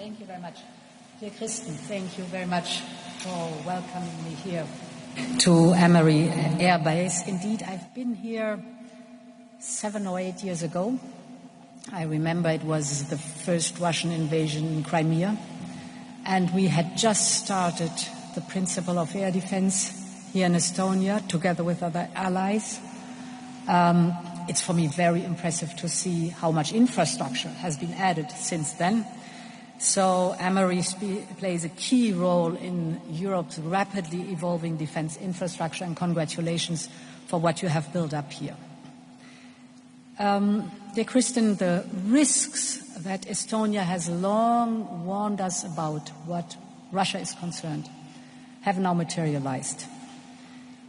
Thank you very much. Dear Kristen, thank you very much for welcoming me here to Amari Air Base. Indeed, I've been here 7 or 8 years ago. I remember it was the first Russian invasion in Crimea, and we had just started the principle of air defense here in Estonia, together with other allies. It's for me very impressive to see how much infrastructure has been added since then. So Amari plays a key role in Europe's rapidly evolving defense infrastructure, and congratulations for what you have built up here. Dear Kristen, the risks that Estonia has long warned us about what Russia is concerned have now materialized.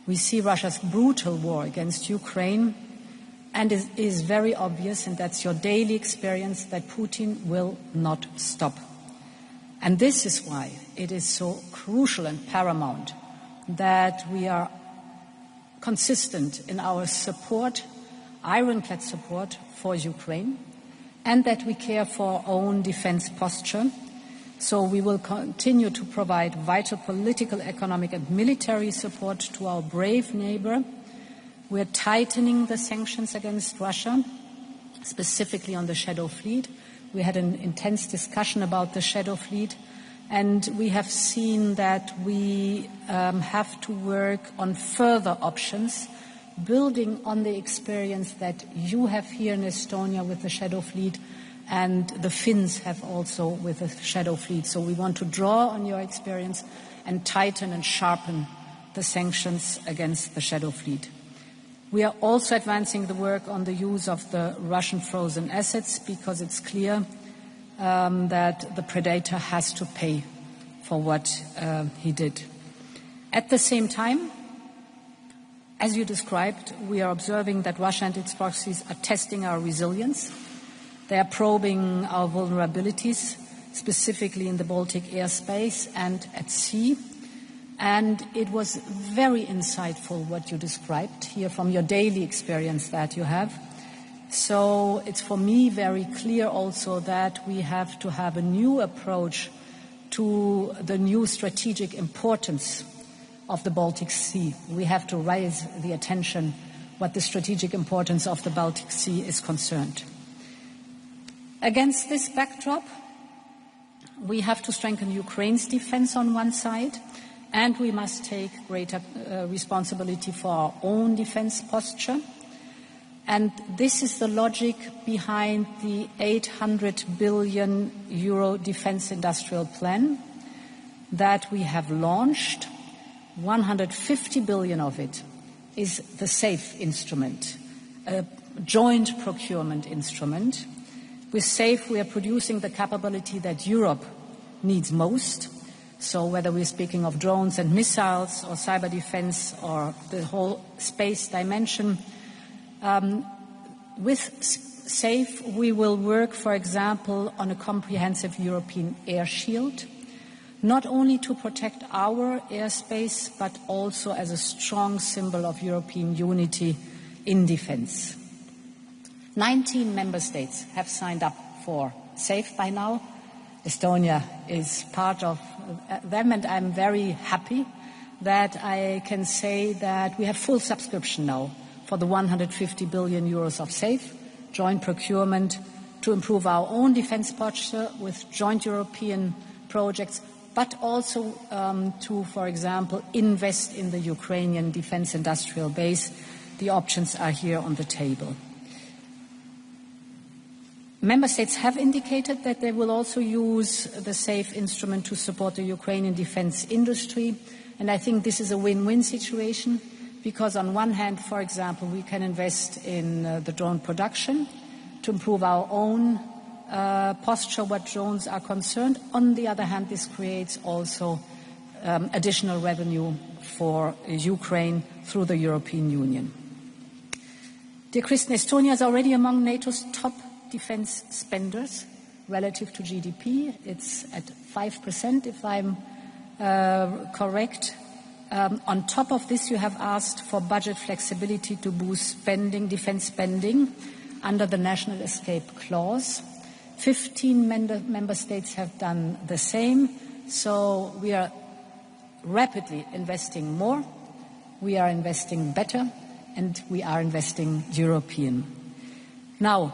We see Russia's brutal war against Ukraine, and it is very obvious, and that's your daily experience, that Putin will not stop. And this is why it is so crucial and paramount that we are consistent in our support, ironclad support for Ukraine, and that we care for our own defense posture. So we will continue to provide vital political, economic and military support to our brave neighbor. We're tightening the sanctions against Russia, specifically on the Shadow Fleet. We had an intense discussion about the Shadow Fleet, and we have seen that we have to work on further options, building on the experience that you have here in Estonia with the Shadow Fleet, and the Finns have also with the Shadow Fleet. So we want to draw on your experience and tighten and sharpen the sanctions against the Shadow Fleet. We are also advancing the work on the use of the Russian frozen assets, because it's clear that the predator has to pay for what he did. At the same time, as you described, we are observing that Russia and its proxies are testing our resilience. They are probing our vulnerabilities, specifically in the Baltic airspace and at sea. And it was very insightful what you described here from your daily experience that you have. So it's for me very clear also that we have to have a new approach to the new strategic importance of the Baltic Sea. We have to raise the attention what the strategic importance of the Baltic Sea is concerned. Against this backdrop, we have to strengthen Ukraine's defense on one side, and we must take greater responsibility for our own defense posture. And this is the logic behind the 800 billion euro defense industrial plan that we have launched. 150 billion of it is the SAFE instrument, a joint procurement instrument. With SAFE, we are producing the capability that Europe needs most. So whether we're speaking of drones and missiles or cyber defense or the whole space dimension, with SAFE we will work, for example, on a comprehensive European air shield, not only to protect our airspace, but also as a strong symbol of European unity in defense. 19 member states have signed up for SAFE by now. Estonia is part of them, and I'm very happy that I can say that we have full subscription now for the 150 billion euros of SAFE, joint procurement, to improve our own defense posture with joint European projects, but also to, for example, invest in the Ukrainian defense industrial base. The options are here on the table. Member States have indicated that they will also use the SAFE instrument to support the Ukrainian defense industry. And I think this is a win-win situation, because on one hand, for example, we can invest in the drone production to improve our own posture what drones are concerned. On the other hand, this creates also additional revenue for Ukraine through the European Union. Dear Kristen, Estonia is already among NATO's top defense spenders relative to GDP. It's at 5%, if I'm correct. On top of this, you have asked for budget flexibility to boost spending, defense spending, under the National Escape Clause. 15 member states have done the same, so we are rapidly investing more, we are investing better, and we are investing European. Now,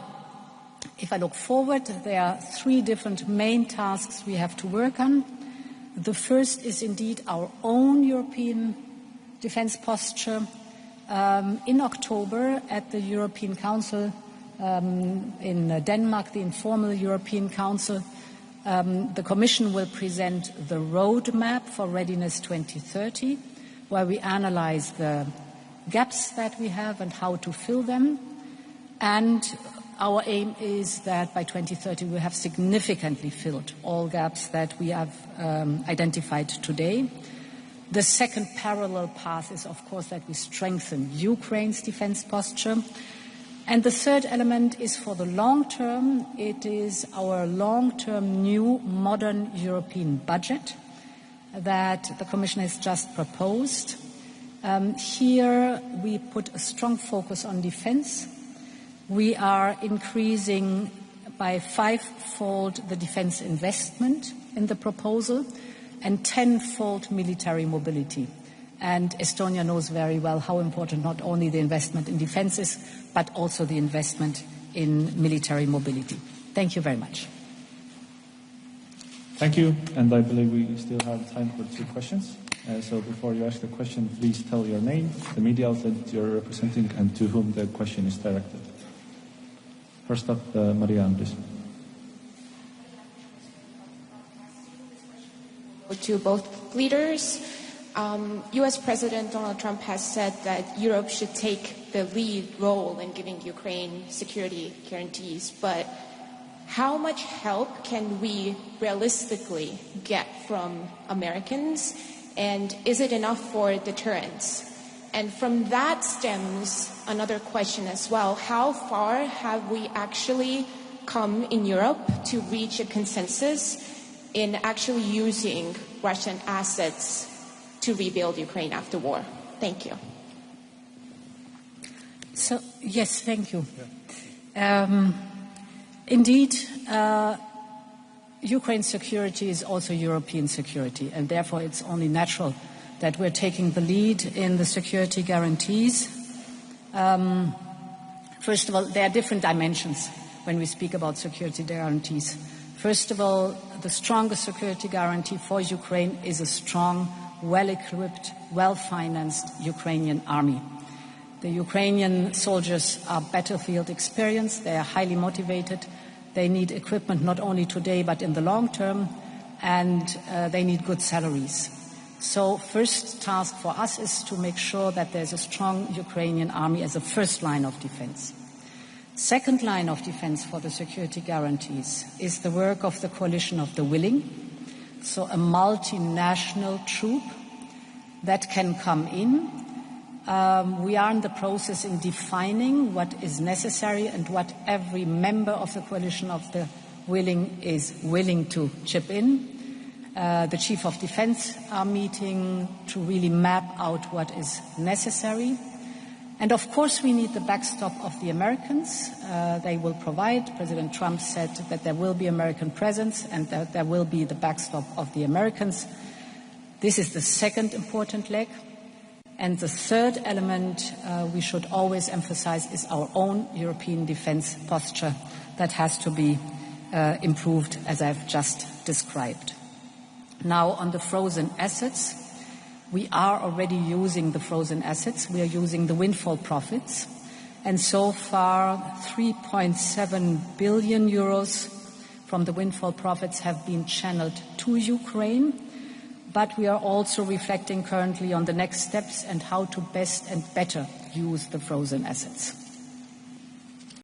if I look forward, there are 3 different main tasks we have to work on. The first is indeed our own European defence posture. In October at the European Council in Denmark, the informal European Council, the Commission will present the roadmap for Readiness 2030, where we analyse the gaps that we have and how to fill them. And our aim is that by 2030 we have significantly filled all gaps that we have identified today. The second parallel path is, of course, that we strengthen Ukraine's defence posture. And the third element is for the long term. It is our long-term new modern European budget that the Commission has just proposed. Here we put a strong focus on defence. We are increasing by 5-fold the defence investment in the proposal and 10-fold military mobility. And Estonia knows very well how important not only the investment in defence is, but also the investment in military mobility. Thank you very much. Thank you, and I believe we still have time for 2 questions. So before you ask the question, please tell your name, the media outlet you're representing, and to whom the question is directed. First up, Maria, please. To both leaders, U.S. President Donald Trump has said that Europe should take the lead role in giving Ukraine security guarantees, but how much help can we realistically get from Americans, and is it enough for deterrence? And from that stems another question as well. How far have we actually come in Europe to reach a consensus in actually using Russian assets to rebuild Ukraine after war? Thank you. So, yes, thank you. Indeed, Ukraine's security is also European security, and therefore it's only natural that we're taking the lead in the security guarantees. First of all, there are different dimensions when we speak about security guarantees. First of all, the strongest security guarantee for Ukraine is a strong, well-equipped, well-financed Ukrainian army. The Ukrainian soldiers are battlefield experienced, they are highly motivated, they need equipment not only today but in the long term, and they need good salaries. So first task for us is to make sure that there's a strong Ukrainian army as a first line of defense. Second line of defense for the security guarantees is the work of the coalition of the willing, so a multinational troop that can come in. We are in the process in defining what is necessary and what every member of the coalition of the willing is willing to chip in. The Chief of Defense are meeting to really map out what is necessary. And of course we need the backstop of the Americans. They will provide. President Trump said that there will be American presence and that there will be the backstop of the Americans. This is the second important leg. And the third element we should always emphasize is our own European defense posture that has to be improved, as I've just described. Now, on the frozen assets, we are already using the frozen assets. We are using the windfall profits. And so far, 3.7 billion euros from the windfall profits have been channeled to Ukraine. But we are also reflecting currently on the next steps and how to best and better use the frozen assets.